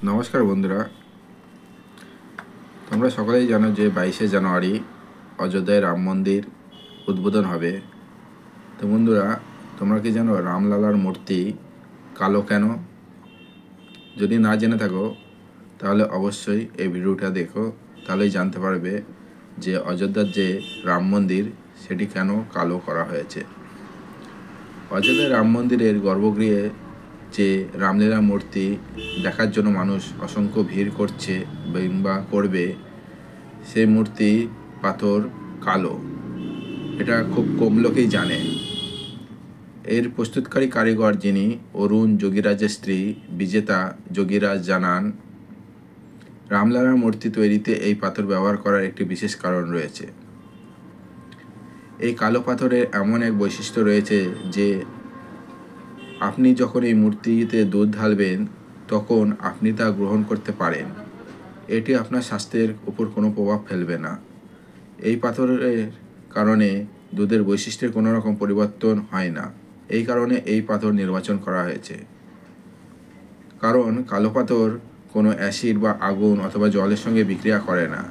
নমস্কার বন্ধুরা, তোমরা সকলেই জানো যে 22শে জানুয়ারি অযোধ্যায় রাম মন্দির উদ্বোধন হবে। তো বন্ধুরা, তোমরা কি জানো রামলালার মূর্তি কালো কেন? যদি না জেনে থাকো তাহলে অবশ্যই এই ভিডিওটা দেখো, তাহলেই জানতে পারবে যে অযোধ্যার যে রাম মন্দির সেটি কেন কালো করা হয়েছে। অযোধ্যায় রাম মন্দিরের গর্ভগৃহে যে রামলীলা মূর্তি দেখার জন্য মানুষ অসংখ্য ভিড় করছে বা করবে, সেই মূর্তি পাথর কালো। এটা খুব কম লোকেই জানে। এর প্রস্তুতকারী কারিগর যিনি অরুণ যোগীরাজের স্ত্রী বিজেতা যোগীরাজ জানান, রামলালার মূর্তি তৈরিতে এই পাথর ব্যবহার করার একটি বিশেষ কারণ রয়েছে। এই কালো পাথরের এমন এক বৈশিষ্ট্য রয়েছে যে আপনি যখন এই মূর্তিতে দুধ ঢালবেন তখন আপনি তা গ্রহণ করতে পারেন। এটি আপনার স্বাস্থ্যের উপর কোনো প্রভাব ফেলবে না। এই পাথরের কারণে দুধের বৈশিষ্ট্যের কোনো রকম পরিবর্তন হয় না। এই কারণে এই পাথর নির্বাচন করা হয়েছে। কারণ কালো পাথর কোনো অ্যাসিড বা আগুন অথবা জলের সঙ্গে বিক্রিয়া করে না।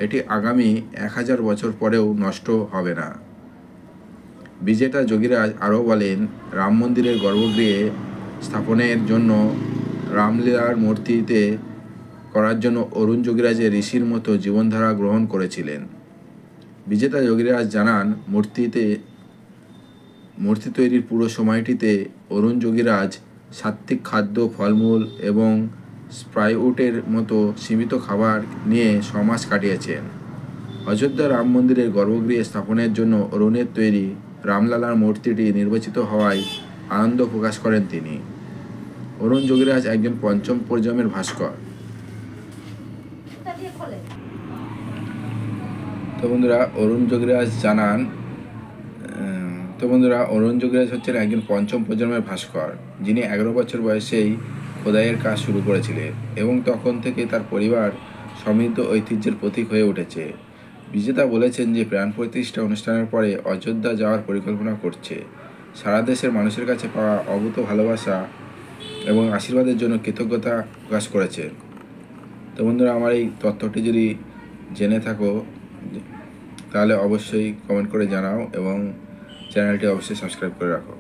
এটি আগামী 1000 বছর পরেও নষ্ট হবে না। বিজেতা যোগীরাজ আরও বলেন, রাম মন্দিরের গর্ভগৃহে স্থাপনের জন্য রামলীলার মূর্তিতে করার জন্য অরুণ যোগীরাজের ঋষির মতো জীবনধারা গ্রহণ করেছিলেন। বিজেতা যোগীরাজ জানান, মূর্তি তৈরির পুরো সময়টিতে অরুণ যোগীরাজ সাত্ত্বিক খাদ্য, ফলমূল এবং স্প্রাউটের মতো সীমিত খাবার নিয়ে সমাজ কাটিয়েছেন। অযোধ্যা রাম মন্দিরের গর্ভগৃহে স্থাপনের জন্য অরুণের তৈরি রামলালার মূর্তিটি নির্বাচিত হওয়ায় আনন্দ প্রকাশ করেন তিনি। অরুণ যোগীরাজ একজন পঞ্চম প্রজন্মের ভাস্কর। তো বন্ধুরা, অরুণ যোগীরাজ হচ্ছেন একজন পঞ্চম প্রজন্মের ভাস্কর, যিনি 11 বছর বয়সেই খোদাইয়ের কাজ শুরু করেছিলেন এবং তখন থেকে তার পরিবার সমৃদ্ধ ঐতিহ্যের প্রতীক হয়ে উঠেছে। বিজেতা বলেছেন যে প্রাণ প্রতিষ্ঠা অনুষ্ঠানের পরে অযোধ্যা যাওয়ার পরিকল্পনা করছে। সারা দেশের মানুষের কাছে পাওয়া অভূত ভালোবাসা এবং আশীর্বাদের জন্য কৃতজ্ঞতা প্রকাশ করেছে। তো বন্ধুরা, আমার এই তথ্যটি যদি জেনে থাকো তাহলে অবশ্যই কমেন্ট করে জানাও এবং চ্যানেলটি অবশ্যই সাবস্ক্রাইব করে রাখো।